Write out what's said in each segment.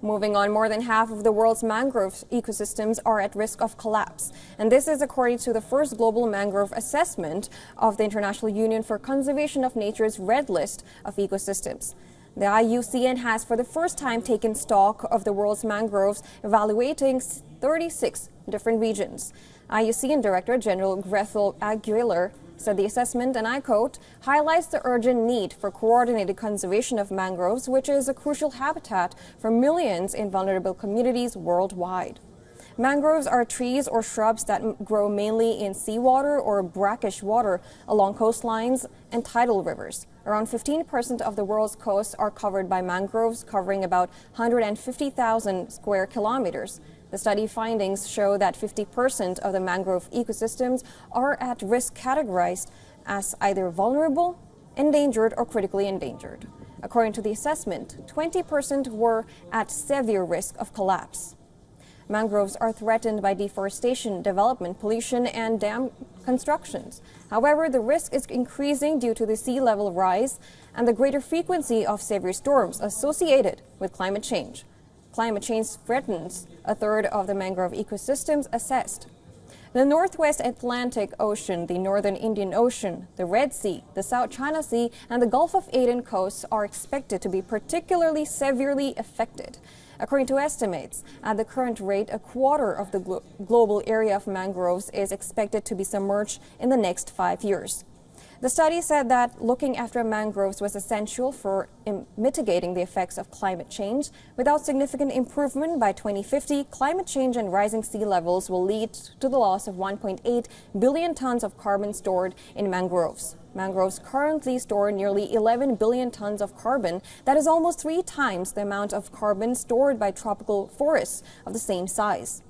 Moving on, more than half of the world's mangrove ecosystems are at risk of collapse. And this is according to the first global mangrove assessment of the International Union for Conservation of Nature's Red List of Ecosystems. The IUCN has for the first time taken stock of the world's mangroves, evaluating 36 different regions. IUCN Director General Grethel Aguilar said the assessment, and I quote, highlights the urgent need for coordinated conservation of mangroves, which is a crucial habitat for millions in vulnerable communities worldwide. Mangroves are trees or shrubs that grow mainly in seawater or brackish water along coastlines and tidal rivers. Around 15% of the world's coasts are covered by mangroves, covering about 150,000 square kilometers. The study findings show that 50% of the mangrove ecosystems are at risk, categorized as either vulnerable, endangered, or critically endangered. According to the assessment, 20% were at severe risk of collapse. Mangroves are threatened by deforestation, development, pollution, and dam constructions. However, the risk is increasing due to the sea level rise and the greater frequency of severe storms associated with climate change. Climate change threatens a third of the mangrove ecosystems assessed. The Northwest Atlantic Ocean, the Northern Indian Ocean, the Red Sea, the South China Sea, and the Gulf of Aden coasts are expected to be particularly severely affected. According to estimates, at the current rate, a quarter of the global area of mangroves is expected to be submerged in the next 5 years. The study said that looking after mangroves was essential for mitigating the effects of climate change. Without significant improvement by 2050, climate change and rising sea levels will lead to the loss of 1.8 billion tons of carbon stored in mangroves. Mangroves currently store nearly 11 billion tons of carbon. That is almost 3 times the amount of carbon stored by tropical forests of the same size.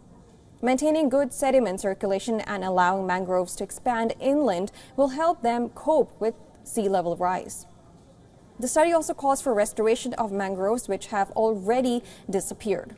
Maintaining good sediment circulation and allowing mangroves to expand inland will help them cope with sea level rise. The study also calls for restoration of mangroves which have already disappeared.